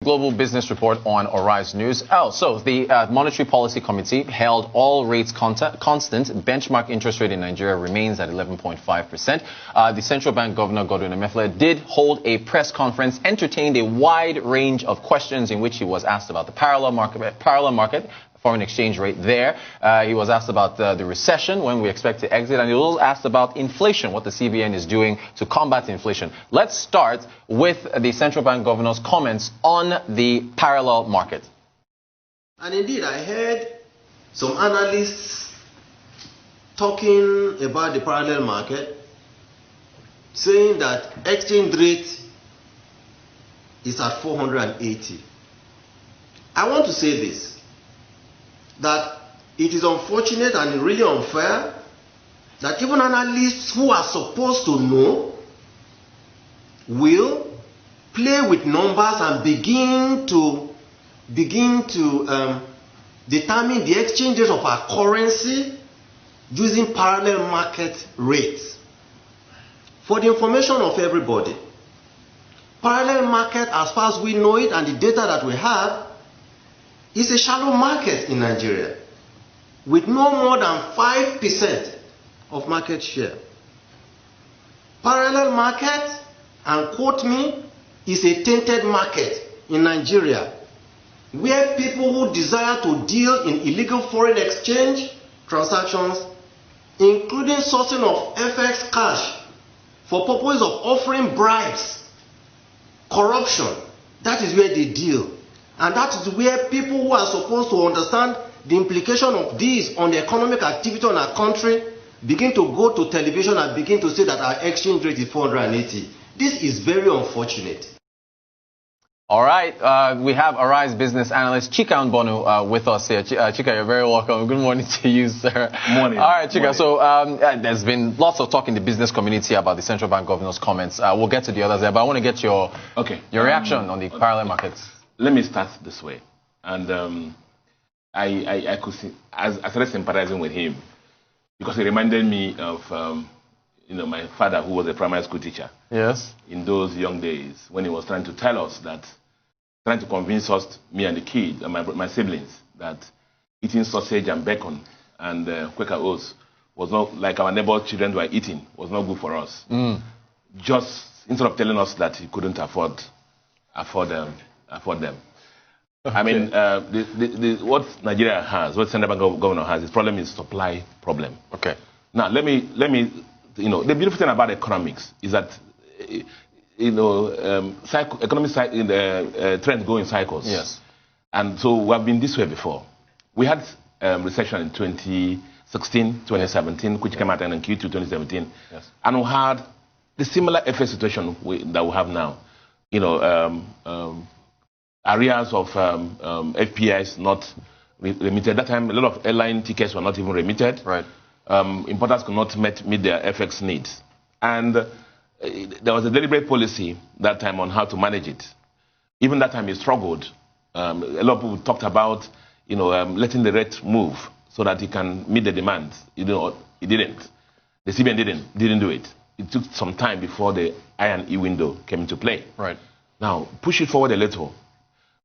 Global Business Report on Arise News. So the Monetary Policy Committee held all rates constant. Benchmark interest rate in Nigeria remains at 11.5%. The Central Bank Governor Godwin Emefiele did hold a press conference, entertained a wide range of questions in which he was asked about the parallel market, foreign exchange rate there. He was asked about the recession, when we expect to exit, and he was asked about inflation, what the CBN is doing to combat inflation. Let's start with the Central Bank Governor's comments on the parallel market. And indeed, I heard some analysts talking about the parallel market, saying that exchange rate is at 480. I want to say this, that it is unfortunate and really unfair that even analysts who are supposed to know will play with numbers and begin to determine the exchange rate of our currency using parallel market rates. For the information of everybody, parallel market, as far as we know it and the data that we have, is a shallow market in Nigeria with no more than 5% of market share. Parallel market, and quote me, is a tainted market in Nigeria where people who desire to deal in illegal foreign exchange transactions, including sourcing of FX cash for purpose of offering bribes, corruption, that is where they deal. And that is where people who are supposed to understand the implication of this on the economic activity on our country begin to go to television and begin to say that our exchange rate is 480. This is very unfortunate. All right, we have Arise business analyst Chika Mbonu with us here. Chika, you're very welcome. Good morning to you, sir. Morning. All right, Chika, morning. So there's been lots of talk in the business community about the Central Bank Governor's comments. We'll get to the others there, but I want to get your reaction on the parallel markets. Let me start this way. And I could see, I started sympathizing with him because he reminded me of my father, who was a primary school teacher. Yes. In those young days, when he was trying to tell us that, trying to convince us, me and the kid, and my siblings, that eating sausage and bacon and Quaker oats was not, like our neighbor children were eating, was not good for us. Just instead of telling us that he couldn't afford them. Okay. I mean, what Nigeria has, what Central Bank Governor has, his problem is supply problem. Okay. Now, let me, the beautiful thing about economics is that, economic trends go in cycles. Yes. And so we have been this way before. We had recession in 2016, 2017, which came out in Q2 2017. Yes. And we had the similar FX situation that we have now. Areas of FPIs not remitted. That time, a lot of airline tickets were not even remitted. Right. Importers could not meet their FX needs. And there was a deliberate policy that time on how to manage it. Even that time, he struggled. A lot of people talked about, letting the rate move so that he can meet the demand. He didn't. The CBN didn't do it. It took some time before the I&E window came into play. Right. Now, push it forward a little.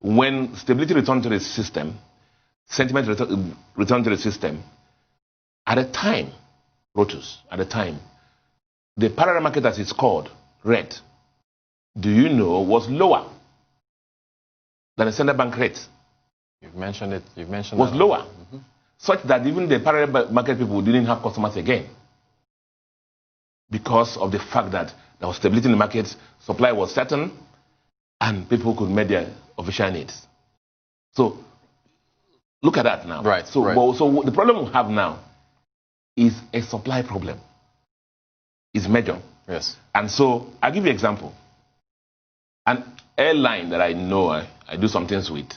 When stability returned to the system, sentiment returned to the system, at the time, the parallel market, as it's called, red, do you know, was lower than the central bank rate. You've mentioned it. Was lower, such that even the parallel market people didn't have customers again, because of the fact that there was stability in the market, supply was certain, and people could meet their official needs. So look at that now. Right. So the problem we have now is a supply problem. It's major. Yes. And so I'll give you an example. An airline that I know I do some things with,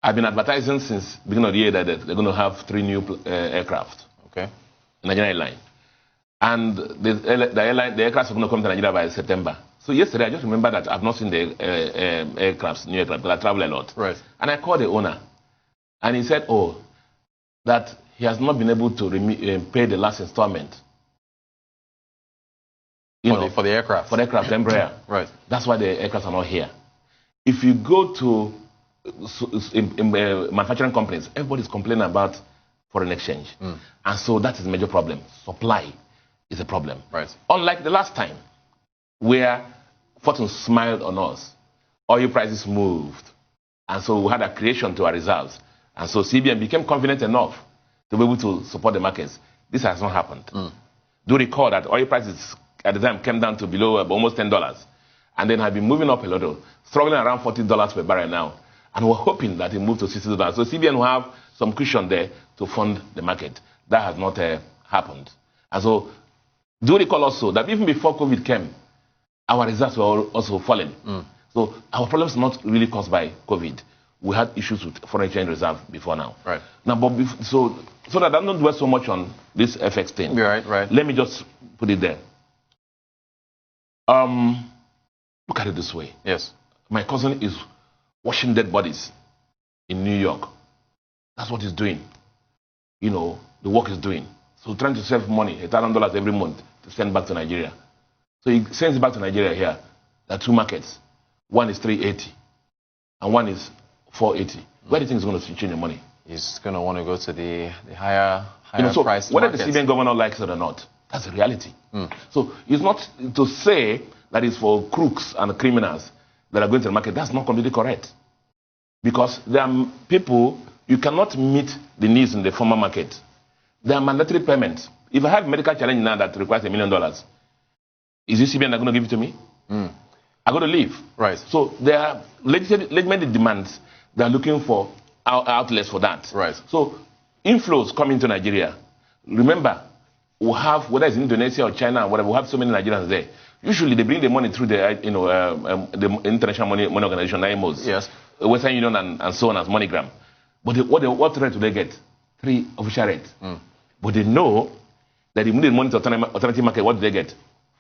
I've been advertising since the beginning of the year that they're going to have 3 new aircraft. Okay. Nigerian airline. And the aircraft are going to come to Nigeria by September. So yesterday, I just remember that I've not seen the new aircraft, because I travel a lot. Right. And I called the owner, and he said, that he has not been able to pay the last installment. For the aircraft? For the aircraft, Embraer. Right. That's why the aircraft are not here. if you go to manufacturing companies, everybody's complaining about foreign exchange. And so that is a major problem. Supply is a problem. Right. Unlike the last time, where fortune smiled on us, oil prices moved, and so we had a creation to our reserves. And so CBN became confident enough to be able to support the markets. This has not happened. Do recall that oil prices at the time came down to below almost $10, and then have been moving up a little, struggling around $40 per barrel now. And we're hoping that it moved to $60. So CBN will have some cushion there to fund the market. That has not happened. And so do recall also that even before COVID came, our reserves were also falling. So our problem is not really caused by COVID. We had issues with foreign exchange reserve before now. Right. Now, but so that I don't dwell so much on this FX thing. Right. Let me just put it there. Look at it this way. Yes. My cousin is washing dead bodies in New York. That's what he's doing. You know, the work he's doing. So trying to save money, $1,000 every month to send back to Nigeria. So he sends it back to Nigeria here. There are two markets. One is 380 and one is 480. Where do you think he's going to change the money? He's going to want to go to the higher so price whether markets. the CBN governor likes it or not, that's the reality. So it's not to say that it's for crooks and criminals that are going to the market. That's not completely correct. Because there are people, you cannot meet the needs in the formal market. There are mandatory payments. If I have a medical challenge now that requires $1 million, is the CBN going to give it to me? I'm going to leave. Right. So there are legitimate demands that are looking for outlets for that. Right. So inflows coming to Nigeria. Remember, we have, whether it's Indonesia or China or whatever, we have so many Nigerians there. Usually they bring the money through the International Money Organization, IMOs, yes, Western Union and so on as MoneyGram. But what rate do they get? 3 official rates. But they know that if you need money to alternative market, what do they get?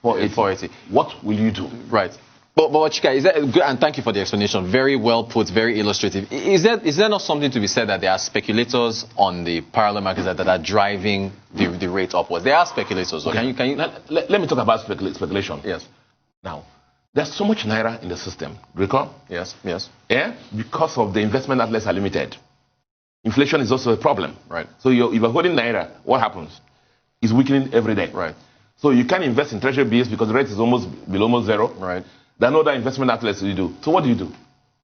480. What will you do? Right. But Chika, is that good? And thank you for the explanation. Very well put, very illustrative. Is there not something to be said that there are speculators on the parallel markets that are driving the rate upwards? There are speculators. Okay. Can you? Let me talk about speculation. Yes. Now, there's so much naira in the system. Recall? Yes. Yeah. Because of the investment outlets are limited. Inflation is also a problem. Right. So if you're holding naira, what happens? It's weakening every day. Right. So you can't invest in treasury bills because the rate is almost zero. Right. There are no other investment outlets you do. So what do?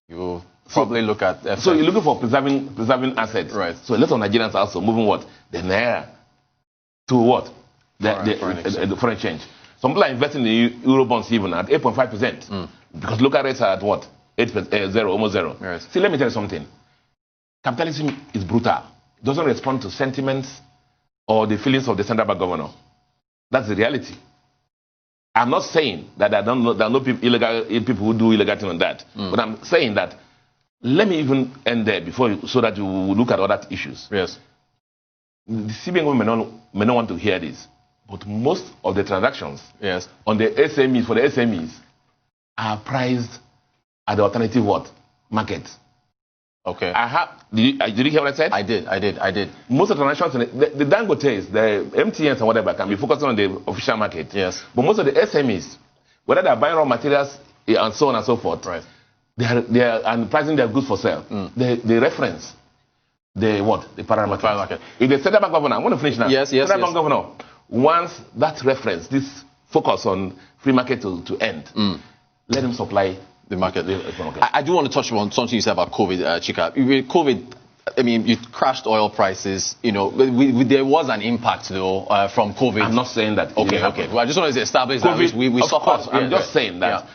You probably look at FX. So you're looking for preserving assets. Right. So a lot of Nigerians are also moving what? The naira to what? The foreign exchange. Some people are investing in euro bonds even at 8.5%. Because local rates are at what? 0, almost zero. Right. See, let me tell you something. Capitalism is brutal. It doesn't respond to sentiments or the feelings of the central bank governor. That's the reality. I'm not saying that there are no people who do illegal things on that. But I'm saying that let me even end there so that you will look at other issues. Yes. The CBN government may not want to hear this, but most of the transactions on the SMEs are priced at the alternative market. Okay. Did you hear what I said? I did. Most of the transactions, the Dangotes, the MTNs and whatever, can be focused on the official market. Yes. But most of the SMEs, whether they're buying raw materials and so on and so forth, right, they are and pricing their goods for sale. They reference the parallel market. If the central bank governor, I'm going to finish now. Yes. Central bank governor wants that reference, this focus on free market to end. Let him supply the market. I do want to touch on something you said about COVID, Chika. With COVID, I mean, you crashed oil prices. You know, there was an impact though from COVID. I'm not saying that. Okay. Well, I just wanted to establish COVID, that we of course. I'm just saying that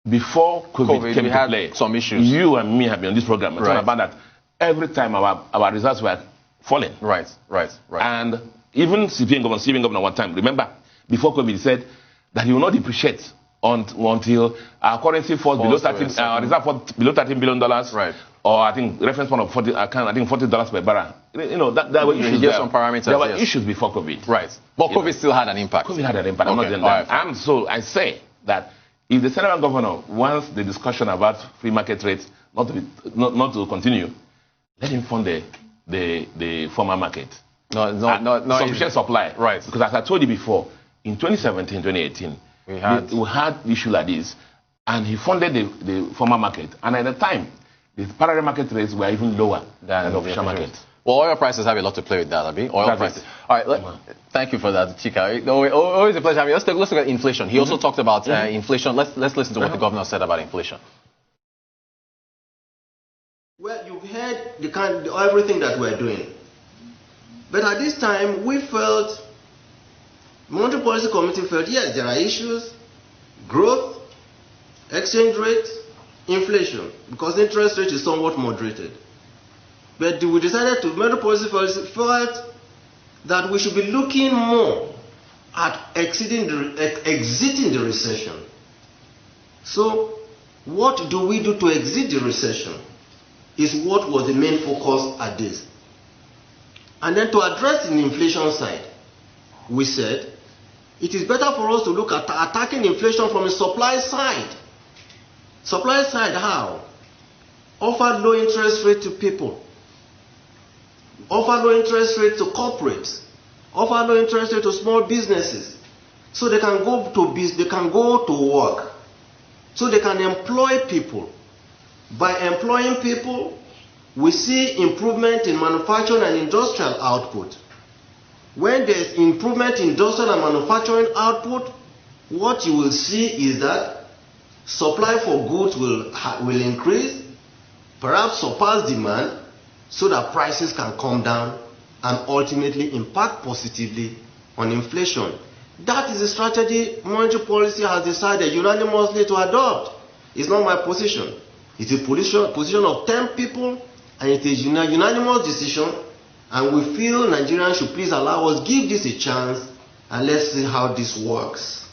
before COVID came to play, some issues. You and me have been on this program talking about that. Every time our results were falling. Right. And even CBN governor one time, remember, before COVID, he said that he will not depreciate until our currency falls below reserve falls below $13 billion. Right. Or I think reference point of $40 per barrel. You know, there were issues. Some parameters. There were issues before COVID. Right. But COVID still had an impact. COVID had an impact. I'm not saying that. And so I say that if the central governor wants the discussion about free market rates not to continue, let him fund the formal market. No. Sufficient supply. Right. Because as I told you before, in 2017, 2018, we had issue like this. And he funded the formal market. And at the time, the parallel market rates were even lower than the official market. Well, oil prices have a lot to play with that, Abi. Oil prices. All right, thank you for that, Chika. Always a pleasure having you. Let's look at inflation. He also talked about inflation. Let's listen to what the governor said about inflation. Well, you've heard everything that we're doing. But at this time, we felt, Monetary Policy Committee felt, yes, there are issues, growth, exchange rate, inflation, because interest rate is somewhat moderated. But we decided to, Monetary Policy felt that we should be looking more at exiting the recession. So, what do we do to exit the recession is what was the main focus at this. And then to address the inflation side, we said it is better for us to look at attacking inflation from the supply side. Supply side how? Offer low interest rate to people. Offer low interest rate to corporates. Offer low interest rate to small businesses. So they can go to work. So they can employ people. By employing people, we see improvement in manufacturing and industrial output. When there is improvement in industrial and manufacturing output, what you will see is that supply for goods will increase, perhaps surpass demand, so that prices can come down and ultimately impact positively on inflation. That is the strategy monetary policy has decided unanimously to adopt. It's not my position. It's a position of 10 people, and it is a unanimous decision, and we feel Nigerians should please allow us, give this a chance, and let's see how this works.